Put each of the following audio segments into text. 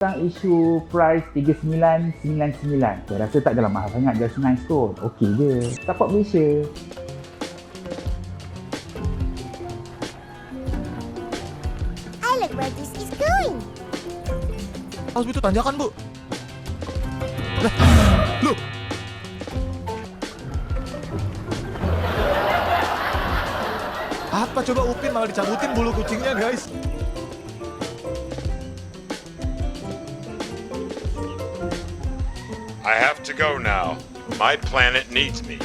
Sekarang isu price 3999. Saya rasa tak adalah mahal sangat, just nice kot. Okey je. Support Malaysia. I like where this is going. Harus itu tanjakan, Bu. Lah, loh. Apa coba Upin malah dicabutin bulu kucingnya, guys? I have to go now. My planet needs me.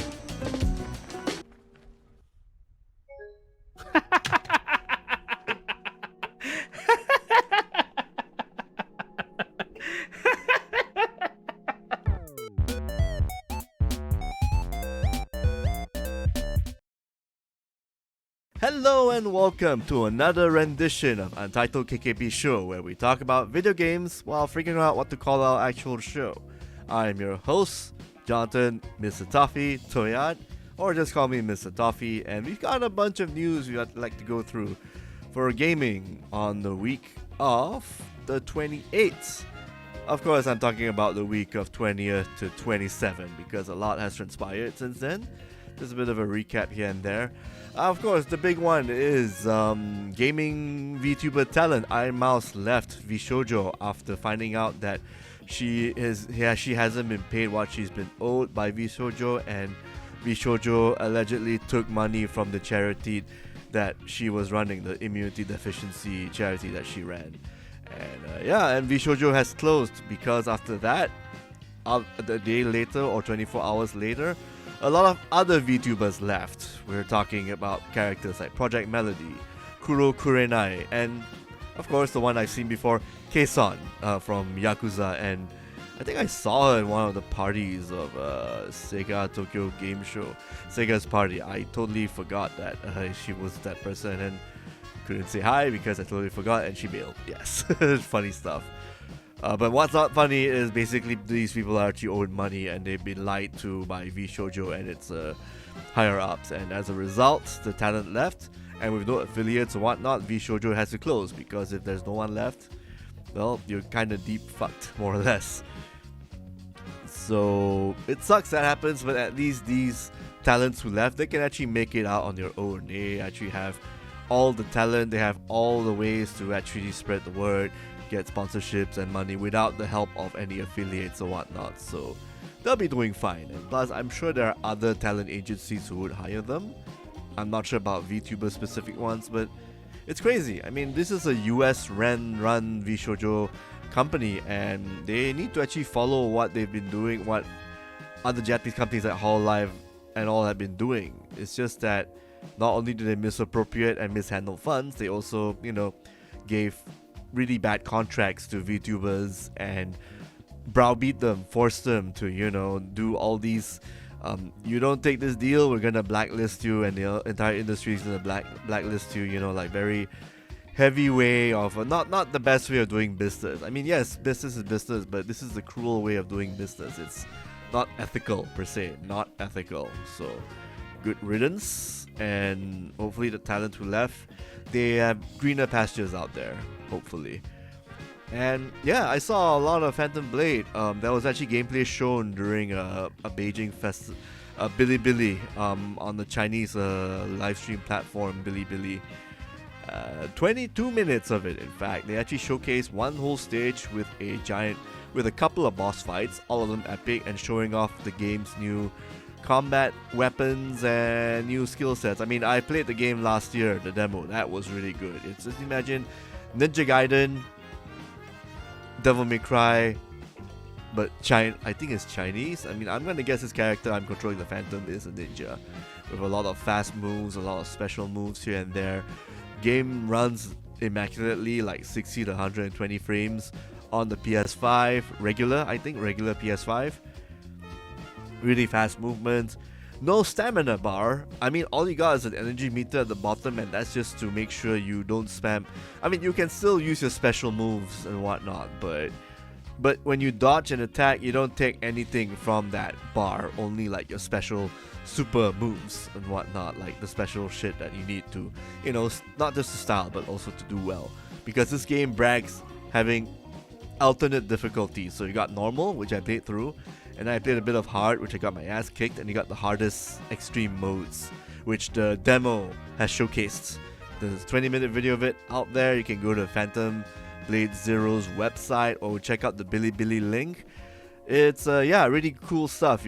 Hello and welcome to another rendition of Untitled KKP Show, where we talk about video games while figuring out what to call our actual show. I am your host, Jonathan, Mr. Toffee, Toyad, or just call me Mr. Toffee, and we've got a bunch of news we'd like to go through for gaming on the week of the 28th. Of course, I'm talking about the week of 20th to 27 because a lot has transpired since then. Just a bit of a recap here and there. Of course, the big one is gaming VTuber talent Iron Mouse left Vshojo after finding out that she hasn't been paid what she's been owed by Vshojo, and Vshojo allegedly took money from the charity that she was running, the immunity deficiency charity that she ran. And Vshojo has closed because after that, a day later or 24 hours later, a lot of other VTubers left. We're talking about characters like Project Melody, Kuro Kurenai, and of course the one I've seen before, Kei-san from Yakuza, and I think I saw her in one of the parties of Sega Tokyo Game Show, Sega's party. I totally forgot that she was that person and couldn't say hi because I totally forgot, and she bailed. Yes, funny stuff. But what's not funny is basically these people are actually owed money and they've been lied to by Vshojo and its higher ups, and as a result, the talent left, and with no affiliates or whatnot, Vshojo has to close because if there's no one left, well, you're kind of deep fucked, more or less. So it sucks that happens, but at least these talents who left, they can actually make it out on their own. They actually have all the talent, they have all the ways to actually spread the word, get sponsorships and money without the help of any affiliates or whatnot, so they'll be doing fine. And plus, I'm sure there are other talent agencies who would hire them. I'm not sure about VTuber specific ones, but it's crazy. I mean, this is a US run Vshojo company, and they need to actually follow what they've been doing, what other Japanese companies like Hololive and all have been doing. It's just that not only do they misappropriate and mishandle funds, they also, gave really bad contracts to VTubers and browbeat them, force them to, do all these, you don't take this deal, we're gonna blacklist you, and the entire industry is gonna blacklist you, like very heavy way of, not the best way of doing business. I mean, yes, business is business, but this is the cruel way of doing business. It's not ethical per se, not ethical. So, good riddance, and hopefully the talent who left, they have greener pastures out there, hopefully. And yeah, I saw a lot of Phantom Blade. There was actually gameplay shown during a Beijing Bilibili on the Chinese live stream platform Bilibili. 22 minutes of it, in fact. They actually showcased one whole stage with a couple of boss fights, all of them epic, and showing off the game's new combat weapons and new skill sets. I mean, I played the game last year, the demo. That was really good. It's just imagine Ninja Gaiden, Devil May Cry, but I think it's Chinese. I mean, I'm gonna guess this character I'm controlling, the Phantom, is a ninja with a lot of fast moves, a lot of special moves here and there. Game runs immaculately, like 60 to 120 frames on the PS5, regular PS5. Really fast movements, no stamina bar. I mean, all you got is an energy meter at the bottom, and that's just to make sure you don't spam. I mean, you can still use your special moves and whatnot, but when you dodge and attack, you don't take anything from that bar, only like your special super moves and whatnot, like the special shit that you need to, not just to style, but also to do well. Because this game brags having alternate difficulties. So you got normal, which I played through, and I played a bit of hard, which I got my ass kicked, and you got the hardest extreme modes, which the demo has showcased. There's a 20-minute video of it out there. You can go to Phantom Blade Zero's website or check out the Bilibili link. It's really cool stuff.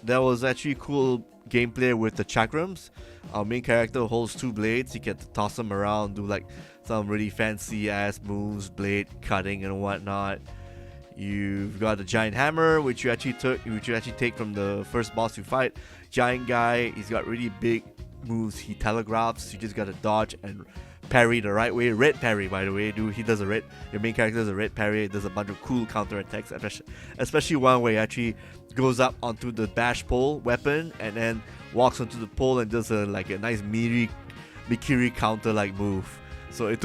There was actually cool gameplay with the chakrams. Our main character holds 2 blades. You get to toss them around, do like some really fancy ass moves, blade cutting and whatnot. You've got a giant hammer, which you actually take from the first boss you fight. Giant guy. He's got really big moves. He telegraphs. You just gotta dodge and parry the right way. Red parry, by the way, dude. Your main character does a red parry. It does a bunch of cool counter attacks, especially one where he actually goes up onto the bash pole weapon and then walks onto the pole and does a nice Mikiri counter like move. So it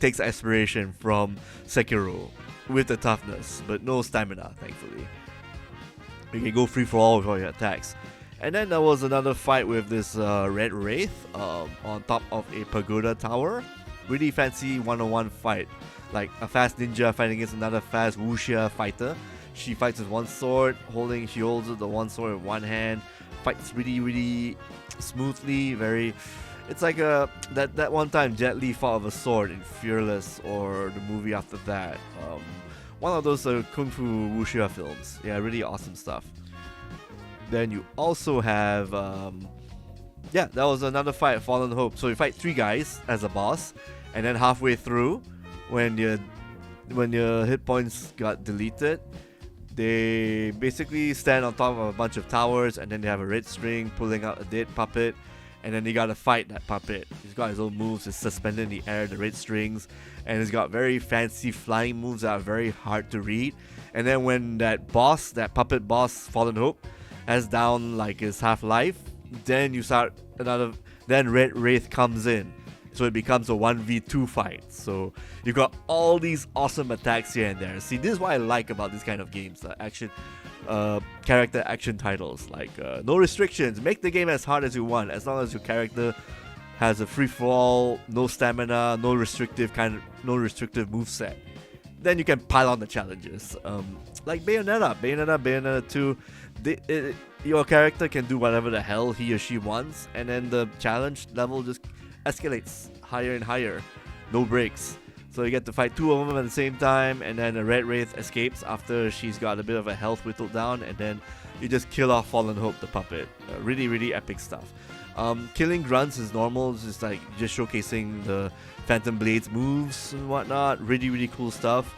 takes inspiration from Sekiro with the toughness, but no stamina, thankfully. You can go free for all with all your attacks. And then there was another fight with this Red Wraith on top of a pagoda tower. Really fancy one-on-one fight. Like a fast ninja fighting against another fast wuxia fighter. She fights with one sword, she holds the one sword with one hand. Fights really, really smoothly. It's like that one time Jet Li fought with a sword in Fearless, or the movie after that. One of those kung fu wuxia films. Yeah, really awesome stuff. Then you also have, that was another fight, Fallen Hope. So you fight 3 guys as a boss, and then halfway through, when your hit points got deleted, they basically stand on top of a bunch of towers, and then they have a red string pulling out a dead puppet, and then you gotta fight that puppet. He's got his own moves, it's suspended in the air, the red strings, and he's got very fancy flying moves that are very hard to read. And then when that puppet boss, Fallen Hope, has down his half-life, then Red Wraith comes in. So it becomes a 1v2 fight. So you've got all these awesome attacks here and there. See, this is what I like about this kind of games, character action titles. No restrictions, make the game as hard as you want, as long as your character has a free-for-all, no stamina, no restrictive moveset. Then you can pile on the challenges. Like Bayonetta 2, your character can do whatever the hell he or she wants, and then the challenge level just escalates higher and higher, no breaks. So you get to fight 2 of them at the same time, and then the Red Wraith escapes after she's got a bit of a health whittled down, and then you just kill off Fallen Hope, the puppet. Really, really epic stuff. Killing grunts is normal, it's just showcasing the Phantom Blade's moves and whatnot. Really, really cool stuff.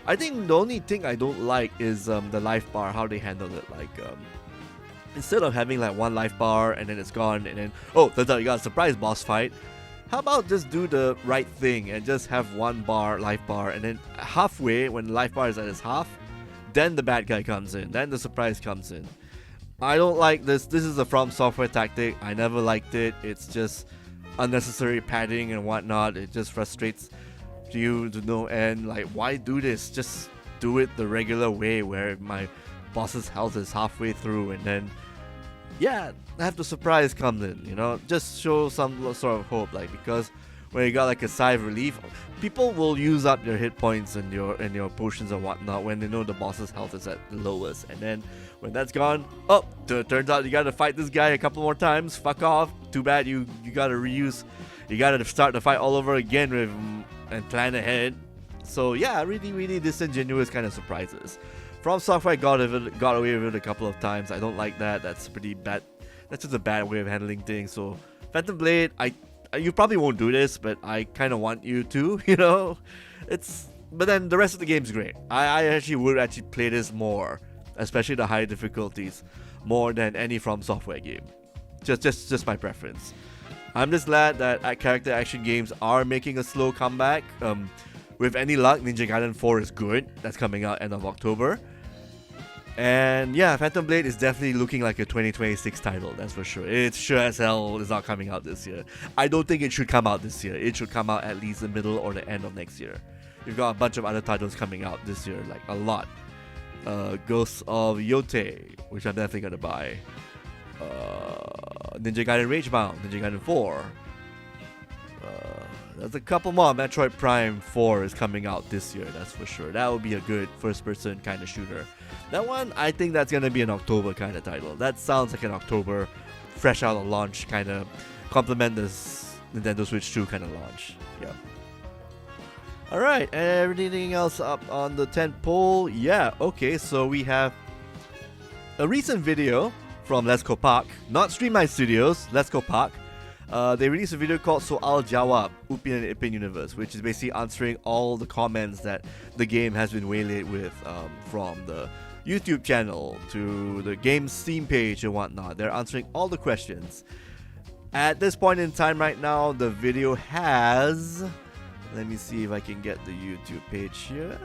I think the only thing I don't like is the life bar, how they handle it. Instead of having one life bar and then it's gone, and then turns out you got a surprise boss fight, how about just do the right thing and just have 1 life bar, and then halfway, when the life bar is at its half, then the bad guy comes in, then the surprise comes in. I don't like this. This is a From Software tactic. I never liked it. It's just unnecessary padding and whatnot. It just frustrates you to no end. Why do this? Just do it the regular way, where my boss's health is halfway through, and then have the surprise come in, just show some sort of hope, because when you got a sigh of relief, people will use up their hit points and your potions and whatnot when they know the boss's health is at the lowest, and then when that's gone, turns out you gotta fight this guy a couple more times. Fuck off, too bad. You gotta start the fight all over again and plan ahead. So yeah, really, really disingenuous kind of surprises. From Software got away with it a couple of times. I don't like that. That's pretty bad. That's just a bad way of handling things. So Phantom Blade, you probably won't do this, but I kind of want you to. But then the rest of the game's great. I would play this more, especially the high difficulties, more than any From Software game. Just my preference. I'm just glad that character action games are making a slow comeback. With any luck, Ninja Gaiden 4 is good. That's coming out end of October. And yeah, Phantom Blade is definitely looking like a 2026 title, that's for sure. It's sure as hell is not coming out this year. I don't think it should come out this year. It should come out at least the middle or the end of next year. We've got a bunch of other titles coming out this year, a lot. Ghosts of Yote, which I'm definitely gonna buy. Ninja Gaiden Ragebound, Ninja Gaiden 4. there's a couple more. Metroid Prime 4 is coming out this year, that's for sure. That would be a good first-person kind of shooter. That one, I think that's gonna be an October kind of title. That sounds like an October, fresh out of launch kind of, complement this Nintendo Switch 2 kind of launch. Yeah. Alright, everything else up on the tent pole? Yeah, okay, so we have a recent video from Les Copaque, not Streamline Studios, Les Copaque. They released a video called Soal Jawab, Upin Ipin Universe, which is basically answering all the comments that the game has been waylaid with from the YouTube channel to the game's Steam page and whatnot. They're answering all the questions. At this point in time right now, the video has... Let me see if I can get the YouTube page here.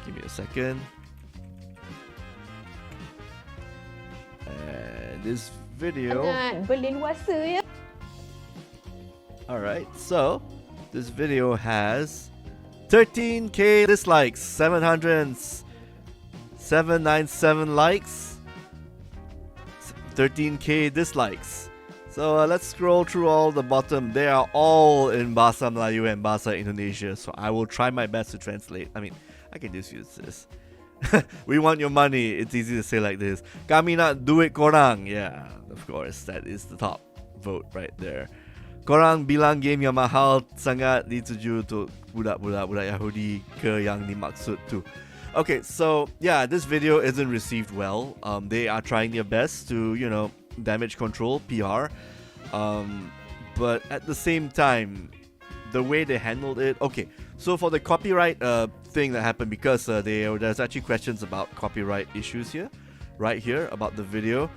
Give me a second. And this video... Alright, so this video has 13k dislikes, 797 likes, 13k dislikes. So let's scroll through all the bottom. They are all in Bahasa Melayu and Bahasa Indonesia, so I will try my best to translate. I mean, I can just use this. We want your money. It's easy to say like this. Kami nak duit korang. Yeah, of course, that is the top vote right there. Korang bilang game yang mahal sangat dituju untuk budak Yahudi ke yang dimaksud tu. Okay, so yeah, this video isn't received well. They are trying their best to, you know, damage control, PR. But at the same time, the way they handled it... Okay, so for the copyright thing that happened, because there's actually questions about copyright issues here, right here, about the video.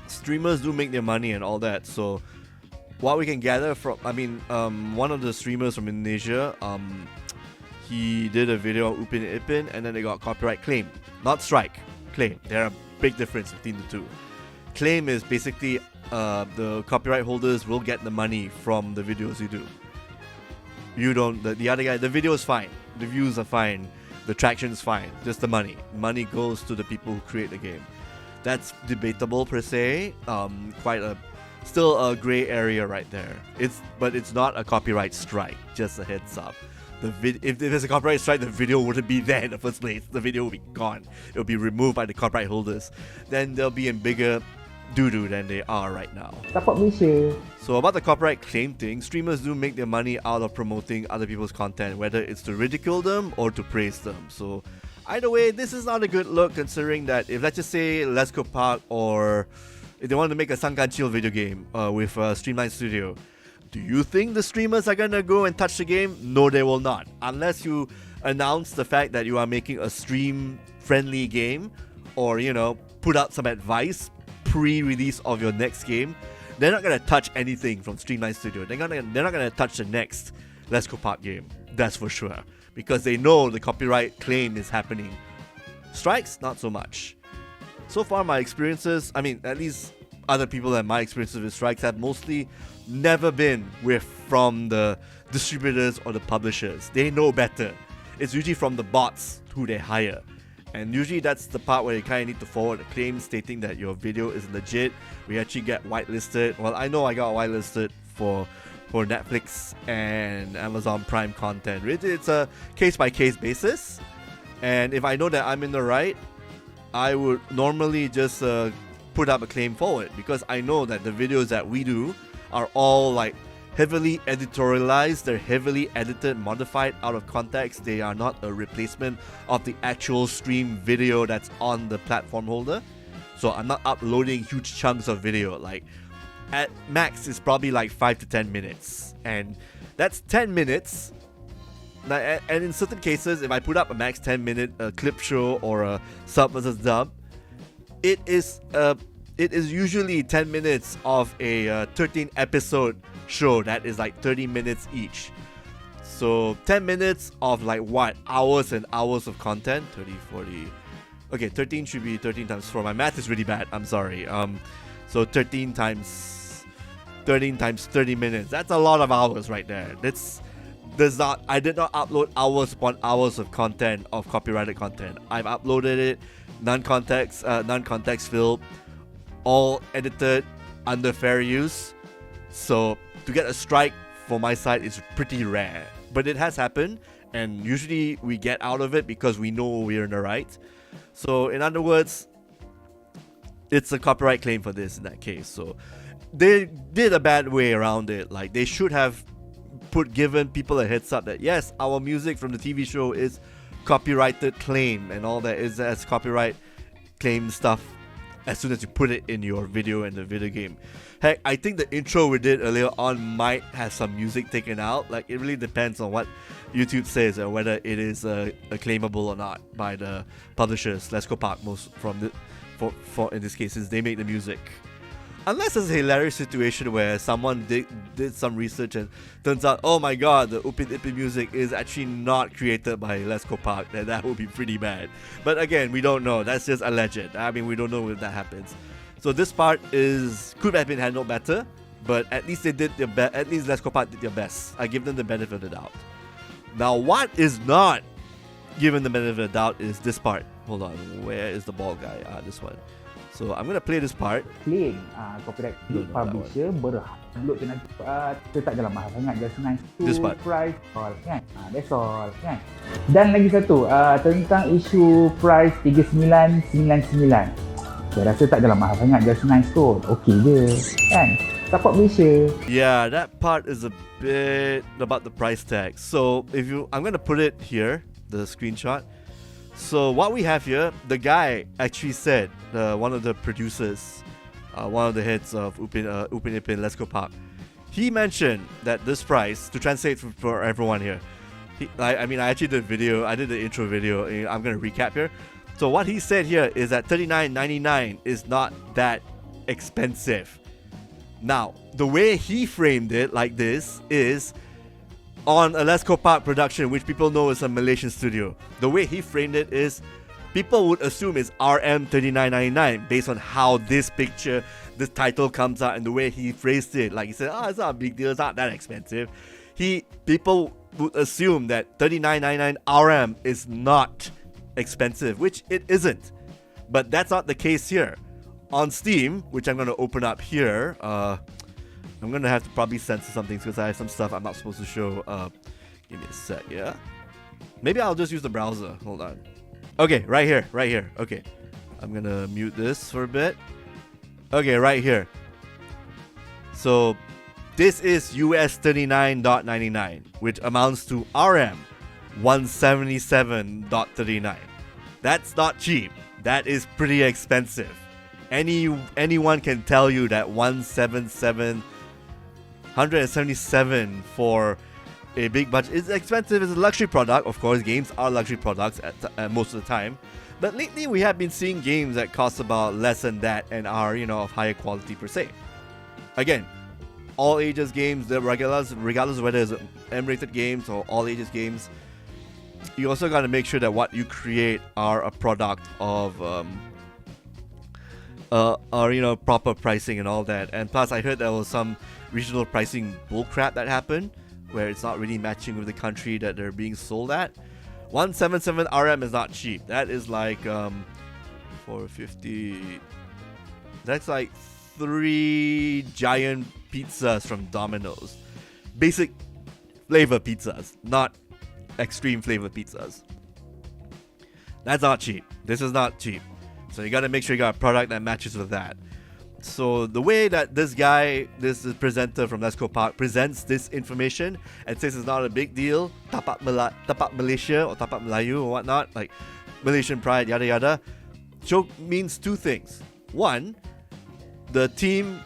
Streamers do make their money and all that, so what we can gather from... I mean, one of the streamers from Indonesia, he did a video on Upin Ipin, and then they got copyright claim. Not strike, claim. There are a big difference between the two. Claim is basically the copyright holders will get the money from the videos you do. You don't, the other guy, the video is fine, the views are fine, the traction is fine, just the money. Money goes to the people who create the game. That's debatable per se, still a gray area right there. But it's not a copyright strike, just a heads up. If there's a copyright strike, the video wouldn't be there in the first place. The video will be gone. It will be removed by the copyright holders. Then they'll be in bigger doo-doo than they are right now. Support Malaysia. So about the copyright claim thing, streamers do make their money out of promoting other people's content, whether it's to ridicule them or to praise them. So either way, this is not a good look, considering that if, let's just say, Les Copaque, or if they want to make a Sangkan Chill video game with Streamline Studio, do you think the streamers are gonna go and touch the game? No, they will not. Unless you announce the fact that you are making a stream-friendly game, or, you know, put out some advice pre-release of your next game, they're not gonna touch anything from Streamline Studio. They're not gonna touch the next Les Copaque game. That's for sure, because they know the copyright claim is happening. Strikes, not so much. So far, my experiences, I mean, at least other people and my experiences with strikes have mostly never been from the distributors or the publishers. They know better. It's usually from the bots who they hire. And usually that's the part where you kind of need to forward a claim stating that your video is legit. We actually get whitelisted. Well, I know I got whitelisted for Netflix and Amazon Prime content. It's a case-by-case basis. And if I know that I'm in the right, I would normally just put up a claim forward, because I know that the videos that we do are all like heavily editorialized, they're heavily edited, modified out of context. They are not a replacement of the actual stream video that's on the platform holder. So I'm not uploading huge chunks of video. Like at max it's probably like 5 to 10 minutes, and that's 10 minutes. And in certain cases, if I put up a max 10-minute clip show or a sub versus dub, it is usually 10 minutes of a 13 episode show that is like 30 minutes each. So 10 minutes of like what? Hours and hours of content? 30, 40... Okay, 13 should be 13 times 4. My math is really bad. I'm sorry. So 13 times 30 minutes. That's a lot of hours right there. I did not upload hours upon hours of content, of copyrighted content. I've uploaded it non-context filled, all edited, under fair use. So to get a strike for my side is pretty rare. But it has happened, and usually we get out of it because we know we're in the right. So in other words, it's a copyright claim for this in that case. So they did a bad way around it. Like, they should have given people a heads up that yes, our music from the TV show is copyrighted claim and all that is as copyright claim stuff as soon as you put it in your video and the video game. Heck, I think the intro we did earlier on might have some music taken out. Like, it really depends on what YouTube says or whether it is claimable or not by the publishers. Les Copaque, most from the for in this case, since they make the music. Unless it's a hilarious situation where someone did some research and turns out, oh my god, the Upin Ipin music is actually not created by Les Copaque, then that would be pretty bad. But again, we don't know. That's just alleged. I mean, we don't know if that happens. So this part could have been handled better, but at least they did their best. At least Les Copaque did their best. I give them the benefit of the doubt. Now, what is not given the benefit of the doubt is this part. Hold on, where is the ball guy? This one. So I'm gonna play this part. Claim copyright publisher berhak upload tu nanti kita tak dalam mahal sangat, just nice to price all kan. That's all kan. Dan lagi satu tentang isu price 3999. Saya rasa tak dalam mahal sangat, just nice kot. Okey je kan. Support Malaysia. Yeah, that part is a bit about the price tag. So I'm gonna put it here, the screenshot. So what we have here, the guy actually said, one of the producers, one of the heads of Upin Ipin, Les Copaque, he mentioned that this price, to translate for everyone here, I actually did I did the intro video, I'm going to recap here. So what he said here is that $39.99 is not that expensive. Now, the way he framed it like this is, on a Les Copaque production, which people know is a Malaysian studio, the way he framed it is people would assume it's RM39.99 based on how this title comes out and the way he phrased it. Like he said, it's not a big deal, it's not that expensive. People would assume that $39.99 RM is not expensive, which it isn't. But that's not the case here. On Steam, which I'm going to open up here, I'm going to have to probably censor some things because I have some stuff I'm not supposed to show. Give me a sec, yeah? Maybe I'll just use the browser. Hold on. Okay, right here. Okay. I'm going to mute this for a bit. Okay, right here. So, this is US $39.99, which amounts to RM $177.39. That's not cheap. That is pretty expensive. Anyone can tell you that 177 for a big budget is expensive. It's a luxury product. Of course, games are luxury products at most of the time. But lately, we have been seeing games that cost about less than that and are, of higher quality per se. Again, all ages games, regardless of whether it's M-rated games or all ages games, you also got to make sure that what you create are a product of proper pricing and all that. And plus, I heard there was some regional pricing bullcrap that happened where it's not really matching with the country that they're being sold at. 177 RM is not cheap. That is like 450. That's like 3 giant pizzas from Domino's. Basic flavor pizzas, not extreme flavor pizzas. That's not cheap. This is not cheap. So you got to make sure you got a product that matches with that. So the way that this presenter from Les Copaque presents this information and says it's not a big deal, tapak Malaysia or tapak Melayu or whatnot, like Malaysian pride, yada yada, means two things. One, the team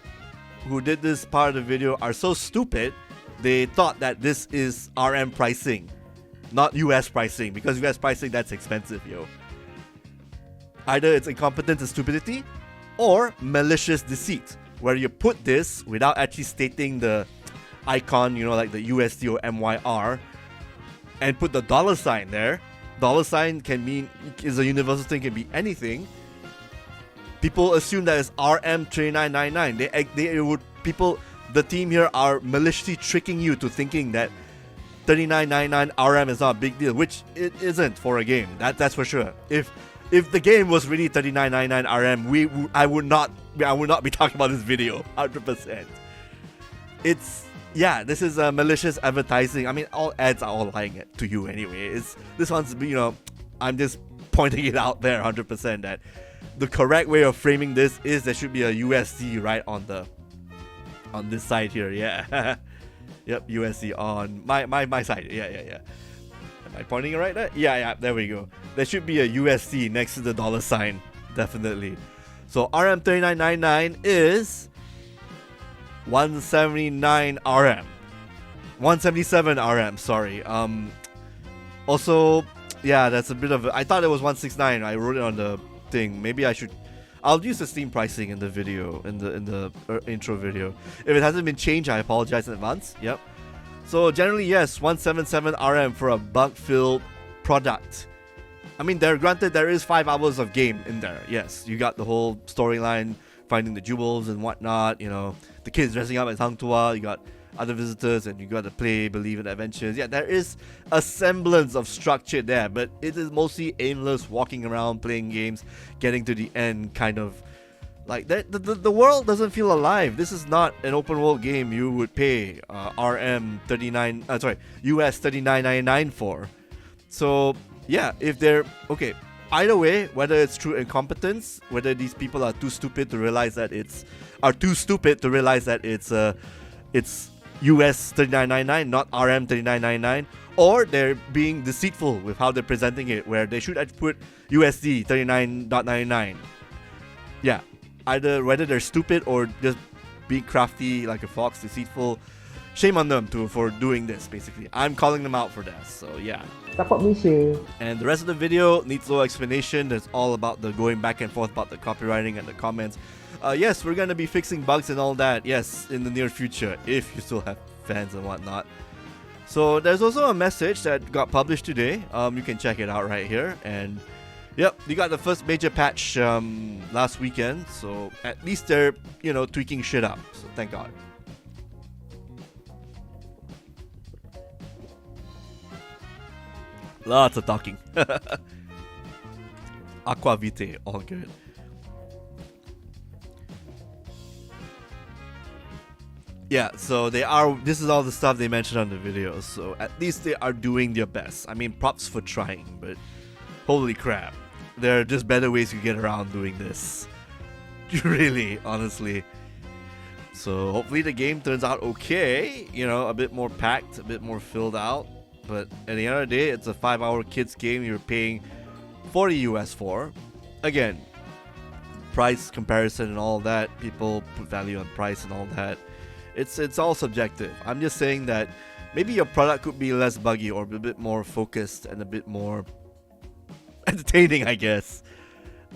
who did this part of the video are so stupid, they thought that this is RM pricing, not US pricing, because US pricing, that's expensive, yo. Either it's incompetence and stupidity, or malicious deceit, where you put this without actually stating the icon, like the USD or MYR, and put the dollar sign there. Dollar sign is a universal thing, can be anything. People assume that it's RM39.99. The team here are maliciously tricking you to thinking that $39.99 RM is not a big deal, which it isn't for a game. That's for sure. If the game was really $39.99 RM, I would not I would not be talking about this video. 100%. Yeah, this is malicious advertising. I mean, all ads are all lying to you anyway. This one's, I'm just pointing it out there 100% that the correct way of framing this is there should be a USD right on this side here. Yeah. Yep, USD on my side. Yeah. Am I pointing it right there? Yeah, there we go. There should be a USD next to the dollar sign. Definitely. So RM3999 is 179 RM. 177 RM, sorry. Also, yeah, that's a bit of I thought it was 169. I wrote it on the thing. Maybe I'll use the Steam pricing in the video, in the intro video. If it hasn't been changed, I apologize in advance. Yep. So generally, yes, 177 RM for a bug-filled product. I mean, granted, there is 5 hours of game in there. Yes, you got the whole storyline, finding the jewels and whatnot. The kids dressing up as Hang Tuah. You got other visitors, and you got to play, believe in adventures. Yeah, there is a semblance of structure there, but it is mostly aimless, walking around, playing games, getting to the end, kind of like that. The world doesn't feel alive. This is not an open world game you would pay US $39.99 for. So yeah, if they're okay, either way, whether it's true incompetence, whether these people are too stupid to realize that it's US $39.99, not RM $39.99, or they're being deceitful with how they're presenting it, where they should actually put USD $39.99. Yeah, either whether they're stupid or just being crafty like a fox, deceitful, shame on them for doing this. Basically, I'm calling them out for that. So yeah. Support Malaysia. And the rest of the video needs no explanation. It's all about the going back and forth about the copywriting and the comments. Yes, we're gonna be fixing bugs and all that. Yes, in the near future, if you still have fans and whatnot. So there's also a message that got published today. You can check it out right here. And yep, you got the first major patch last weekend. So at least they're tweaking shit up. So thank God. Lots of talking. Aqua Vitae, all good. Yeah, so this is all the stuff they mentioned on the video, so at least they are doing their best. I mean, props for trying, but holy crap. There are just better ways to get around doing this. Really, honestly. So hopefully the game turns out okay, a bit more packed, a bit more filled out. But at the end of the day, it's a 5-hour kids game you're paying 40 US for. Again, price comparison and all that, people put value on price and all that. It's all subjective. I'm just saying that maybe your product could be less buggy or a bit more focused and a bit more entertaining, I guess.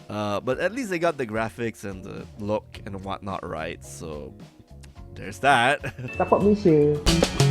But at least they got the graphics and the look and whatnot right. So there's that. Support Malaysia.